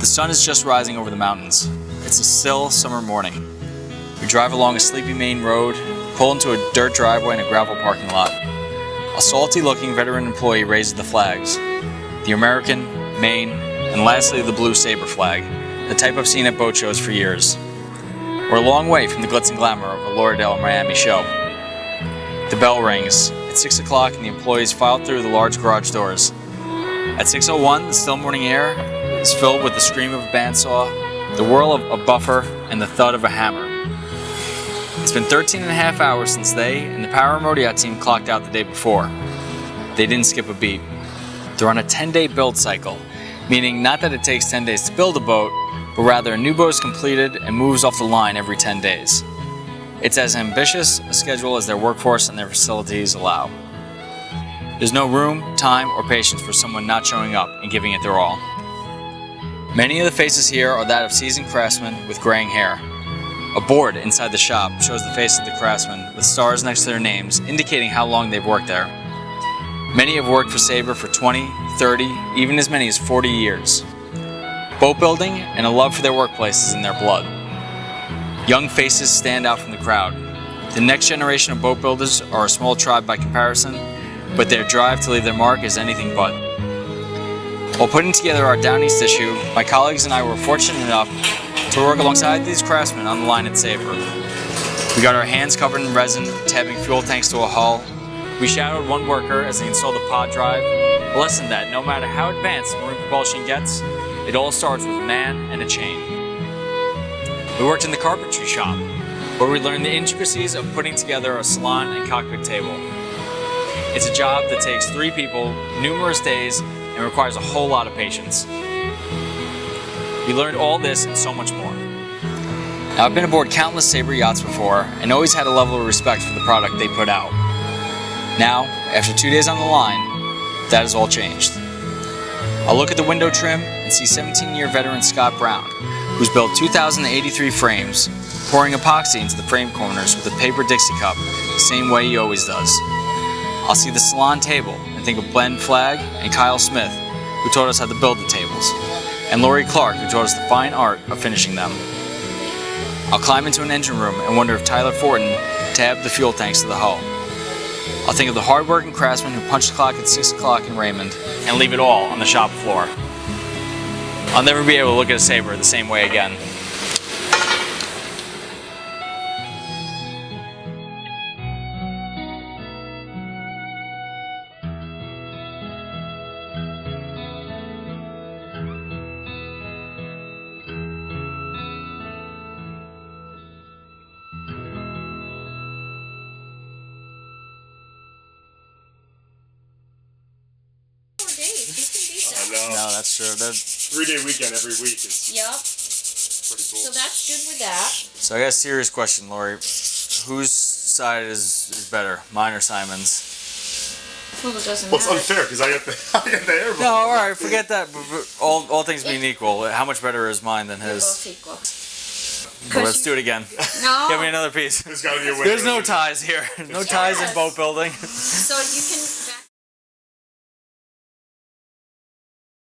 sun is just rising over the mountains. It's a still summer morning. We drive along a sleepy Maine road, pull into a dirt driveway in a gravel parking lot. A salty-looking veteran employee raises the flags. The American, Maine, and lastly the blue Sabre flag, the type I've seen at boat shows for years. We're a long way from the glitz and glamour of a Lauderdale, Miami show. The bell rings. It's 6 o'clock and the employees file through the large garage doors. At 6:01, the still morning air is filled with the scream of a bandsaw, the whirl of a buffer, and the thud of a hammer. It's been 13 and a half hours since they and the Power Motoryacht team clocked out the day before. They didn't skip a beat. They're on a 10-day build cycle, meaning not that it takes 10 days to build a boat, but rather a new boat is completed and moves off the line every 10 days. It's as ambitious a schedule as their workforce and their facilities allow. There's no room, time, or patience for someone not showing up and giving it their all. Many of the faces here are that of seasoned craftsmen with graying hair. A board inside the shop shows the face of the craftsmen with stars next to their names, indicating how long they've worked there. Many have worked for Sabre for 20, 30, even as many as 40 years. Boat building and a love for their workplace is in their blood. Young faces stand out from the crowd. The next generation of boat builders are a small tribe by comparison, but their drive to leave their mark is anything but. While putting together our Down East issue, my colleagues and I were fortunate enough to work alongside these craftsmen on the line at Sabre. We got our hands covered in resin, tabbing fuel tanks to a hull. We shadowed one worker as they installed the pod drive, a lesson that no matter how advanced marine propulsion gets, it all starts with a man and a chain. We worked in the carpentry shop, where we learned the intricacies of putting together a salon and cockpit table. It's a job that takes 3 people, numerous days, and requires a whole lot of patience. We learned all this and so much more. Now, I've been aboard countless Sabre yachts before and always had a level of respect for the product they put out. Now, after 2 days on the line, that has all changed. I'll look at the window trim and see 17-year veteran Scott Brown, who's built 2,083 frames, pouring epoxy into the frame corners with a paper Dixie cup, the same way he always does. I'll see the salon table and think of Glenn Flagg and Kyle Smith, who taught us how to build the tables, and Lori Clark, who taught us the fine art of finishing them. I'll climb into an engine room and wonder if Tyler Fortin tabbed the fuel tanks to the hull. I'll think of the hard-working craftsmen who punch the clock at 6 o'clock in Raymond and leave it all on the shop floor. I'll never be able to look at a Sabre the same way again. No, that's true. 3-day weekend every week is pretty cool. So that's good with that. So I got a serious question, Lori. Whose side is better, mine or Simon's? Well, it doesn't Well, it's matter. unfair because I got the air. No, all right, forget that. All things being equal, how much better is mine than They're his? both equal. Well, let's do it again. No. Give me another piece. There's got to be a winner. There's no ties here. No ties in boat building. So you can